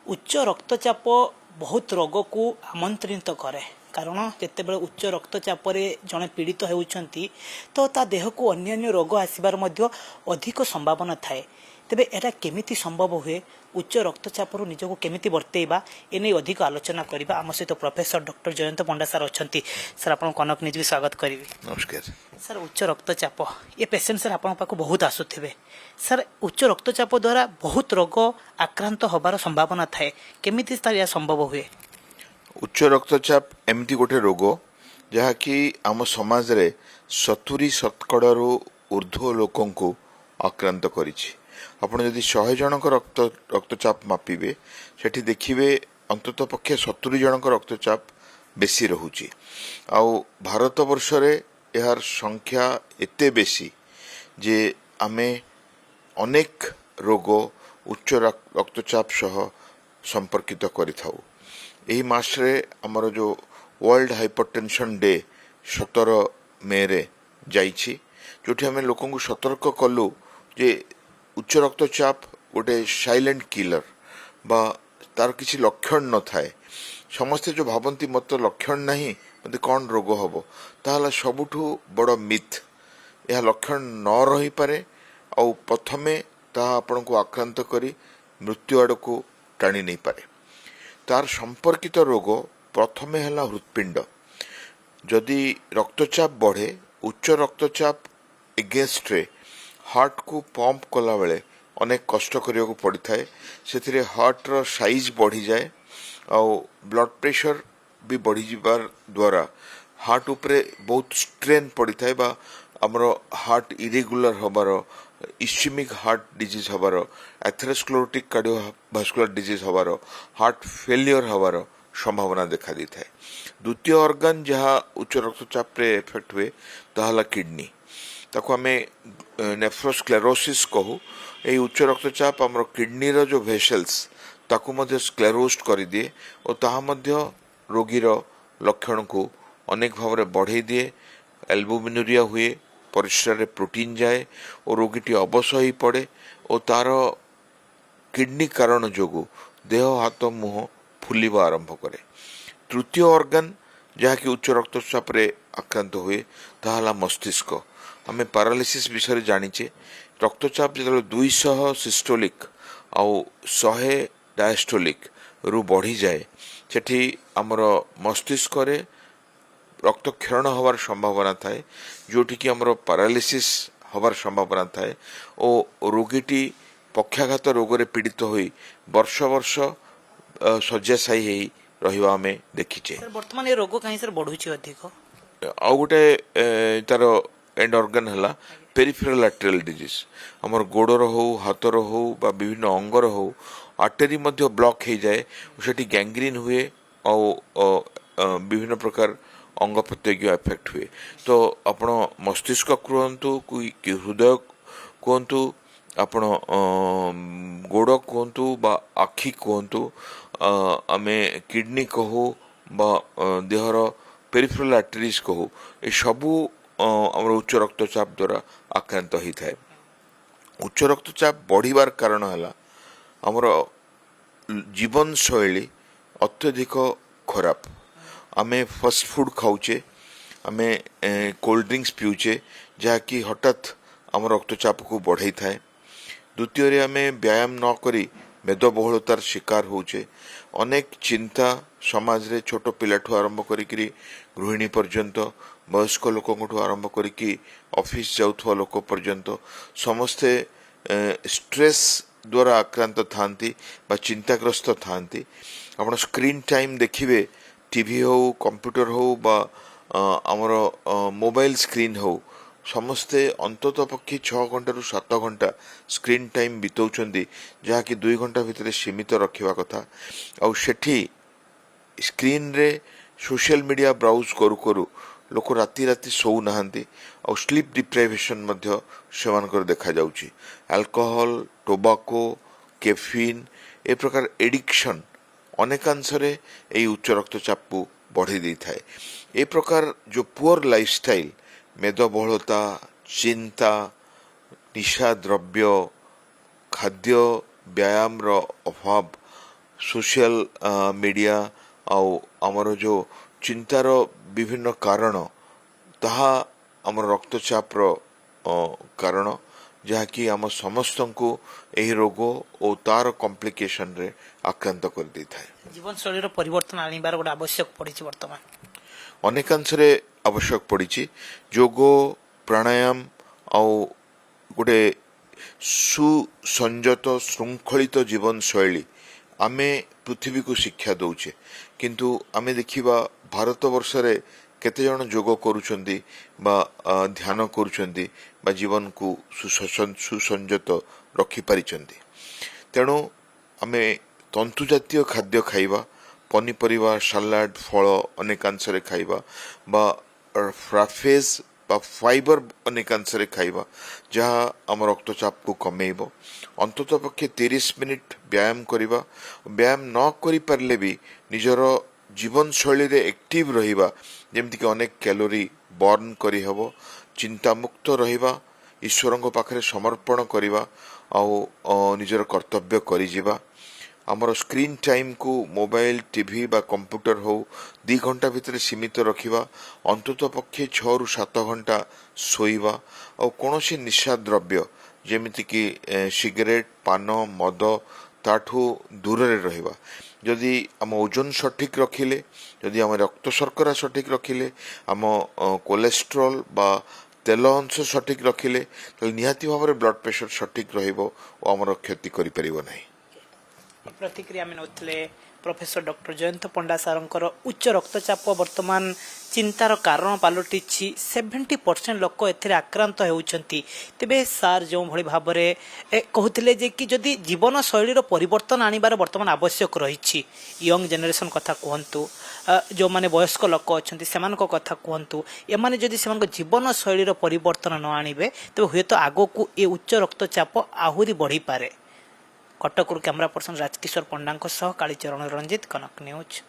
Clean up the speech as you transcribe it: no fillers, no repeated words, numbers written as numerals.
उच्च रक्तचाप बहुत रोग को आमंत्रित करे कारण जिते उच्च रक्तचाप जड़े पीड़ित होती तो ता देह को अन्य रोग आसबार अधिक संभावना थाए तेबे एटा केमिति संभव हुए उच्च रक्तचाप निजको केमिति बर्तेबा एने अधिक आलोचना करबा आम सहित प्रोफेसर डॉक्टर जयंत पंडा सर अच्छा सर आप कनक न्यूज भी स्वागत करी। नमस्कार सर उच्च रक्तचाप ये पेसेंट सर आपण पाखु बहुत आसुथिबे सर उच्च रक्तचाप द्वारा बहुत रोग आक्रांत होबार संभावना थाए केमिति सर या संभव हुए। उच्च रक्तचाप एमती गोटे रोग जहाँकि आम समाज रे 70% ऊर्ध्व लोकों को आक्रांत करिछि। आपण यदि 100 जनक रक्तचाप मापिबे सेठी देखिबे अंतत पक्षे 70 जनक रक्तचाप बेसी रहुछि। आउ भारत वर्ष रे यार संख्या एते बेसी जे आमे अनेक रोग उच्च रक्तचाप सह संपर्कित करिथाउ। एही मासरे हमर जो वर्ल्ड हाइपरटेंशन डे 17 मे रे जाइछि जोठी हमें लोकों को सतर्क कलु जे उच्च रक्तचाप गोटे साइलेंट किलर बा तार किसी लक्षण न थाए। समस्ते जो भावंती मत लक्षण नहीं मते कौन रोग हबो ताहला सबुठु बड़ मिथ यह लक्षण न रही पारे और प्रथमे ताहा आपण को आक्रांत करी मृत्यु आड़ को टाणी नहीं पारे। तार संपर्कित रोग प्रथमे हला हृत्पिंड जदि रक्तचाप बढ़े उच्च रक्तचाप एगेंस्ट रे हार्ट को पंप कला बेले अनेक कष्ट करिया को पड़ी थाए से हार्ट रो साइज बढ़ी जाए और ब्लड प्रेशर भी बढ़ी जिबार द्वारा हार्ट उपरे बहुत स्ट्रेन पड़ी थाए बा हमरो हार्ट इरेगुलर हबार इस्केमिक हार्ट डिजीज हबार एथेरोस्क्लेरोटिक कार्डियोवास्कुलर डिजीज हबार हार्ट फेलियर हबार संभावना देखा दी थाए। द्वितीय ऑर्गन जहाँ उच्च रक्तचाप रे इफेक्ट हुए ताहला किडनी ताको आमे नेफ्रोस्क्लेरोसिस कहू। ए उच्च रक्तचाप हमर किडनी रो जो वेसल्स ताको मध्य स्क्लेरोस्ट कर दिए और ताहा मध्य रोगीर लक्षण को अनेक भाव में बढ़े दिए। एल्बुमिनुरिया हुए परिस्रा रे प्रोटीन जाए और रोगीटी अबस ही पड़े और तार किडनी कारण जोगु देह हाथ मुह फुलिबा आरंभ करे। तृतीय ऑर्गन जहाँकि उच्च रक्तचाप रे आक्रांत हुए ताहला मस्तिष्क। आमे पैरालिसिस विषय जानिचे रक्तचाप जो 200 सिस्टोलिक आउ 100 डायस्टोलिक रु बढ़ी जाए सेठी आमर मस्तिष्क रे रक्तक्षरण हवार संभावना थाए जोटी कि आमर पैरालिसिस हवार संभावना थाए और रोगीटी पक्षाघात रोग रे पीड़ित होई वर्ष वर्ष शय्याशायी हेई रहिबा आमे देखिचे। सर वर्तमान ये रोग कहीं सर बढ़ुची अधिक आउ गोटे तार एंड ऑर्गन हला पेरिफेरल आर्टेरियल डिजीज हमर गोड़र हो हाथर हो बा विभिन्न अंगर हो आर्टेरी मध्य ब्लॉक हो जाए सेठी गैंग्रीन हुए और विभिन्न प्रकार अंग प्रत्यंग इफेक्ट हुए। तो आपण मस्तिष्क कहतु कि हृदय कहतु आपण गोड़ कहतु बा आखि कहतु आमे किडनी कहू बा देहर पेरिफेरल आर्टेरीज कहू ए सबू आमर उच्च रक्तचाप द्वारा आक्रांत होता है। उच्च रक्तचाप बढ़िबार कारण है आमर जीवन शैली अत्यधिक खराब। आमे फास्ट फूड खाऊचे आमे कोल्ड ड्रिंक्स पिउचे जहाँकि हठात आम रक्तचाप को बढ़ाई थाए। द्वितीय आमे व्यायाम न करी मेदबहुलतार शिकार होचे। अनेक चिंता समाज रे छोट पिलाठू आरंभ करी गृहिणी पर्यंत वयस्क लोक आरंभ करी ऑफिस जाउथवा लोक पर्यंत समस्ते स्ट्रेस द्वारा आक्रांत थांती बा चिंताग्रस्त थांती। आपण स्क्रीन टाइम देखिबे टीवी हो कंप्यूटर हो बा आमर मोबाइल स्क्रीन हो समस्ते अंतत पक्षी 6 घंटा रु 7 घंटा स्क्रीन टाइम बितौचंदी जहाँकि 2 घंटा भितर सीमित रखिबा कथा। आउ सेठी स्क्रीन रे सोशल मीडिया ब्राउज करू करू लोक राति राति सोउ नहांती और स्लीप डिप्राइवेशन मध्य सेमानकर देखा जाउची। अल्कोहल टोबाको कैफीन ए प्रकार एडिक्शन अनेकांशरे ए उच्च रक्तचाप को बढ़ी दी थाए। ए प्रकार जो पुअर लाइफस्टाइल मेदबहुलता चिंता निशा द्रव्य खाद्य व्यायाम रो अभाव सोशल मीडिया आउ आमर जो चिंतार विभिन्न कारण ताहा आमर रक्तचाप कारण जहाँकि आम समस्त को यही रोग और तार कॉम्प्लिकेशन रे आक्रांत कर दी थाए। जीवन शैली परिवर्तन आनिबार गोटे आवश्यक पड़ी वर्तमान अनेकांशरे आवश्यक पड़ी जोग प्राणायाम आउ गोटे सुसंजत श्रृंखलित जीवन शैली आमे पृथ्वी को शिक्षा दौचे किंतु आमे देखिबा भारत वर्ष रे केते जन जोग करूछंती बा ध्यान करूछंती बा जीवन को सुसंजत रखि पारिछंती। तेणु आमे तंतु जातीय खाद्य खाइबा पनीपरिवा सलाड फल अनेकांशरे खाइबा बा फ्राफेज बा फाइबर अनेकांशरे खाइबा जहाँ आम रक्तचाप को कमेइबो। अंतत पक्षे 30 मिनिट व्यायाम करिबा व्यायाम न करि पारले भी निजर जीवन शैली रे एक्टिव रहिबा जेमति कि अनेक कैलोरी बर्न करि हबो चिंता मुक्त रहिबा ईश्वरଙ୍କ पाखरे समर्पण करिबा आउ निजर कर्तव्य करि जिबा। आमर स्क्रीन टाइम को मोबाइल टीवी बा कंप्यूटर हो 2 घंटा भितर सीमित रखिबा अंतत पक्षे 6 रु 7 घंटा सोइबा और कौनसी निशा द्रव्य जेमिति कि सिगरेट पान मद ताठू दूर रे रहिबा। जदि आम ओजन सठिक रखिले जदि आम रक्त शर्करा सठिक रखिले आम कोलेस्ट्रॉल बा तेल अंश सठिक रखिले निहाती भाव में ब्लड प्रेशर सठिक रहिबो और आमर क्षति करि परिबो नाही। प्रतिक्रिया में नौथिले प्रोफेसर डॉक्टर जयंत पंडा सारंकर उच्च रक्तचाप वर्तमान चिंतार कारण पलटि 70% लोक एथिरे आक्रांत होउछंती। तेबे सार जो भली भाव में कहते जे कि जदि जीवन शैली परिवर्तन आनिबार वर्तमान आवश्यक रही यंग जेनेरेशन कथा कहतु जो माने वयस्क लोक अच्छा से कथा कहतु एमाने जदि से जीवन शैली परिवर्तन न आनिबे तेबे हुए तो आगो को ये उच्च रक्तचाप आहुरी बढ़ी पारे। कटकरू कैमरा पर्सन राजकिशोर पंडा कालीचरण रंजित कनक न्यूज।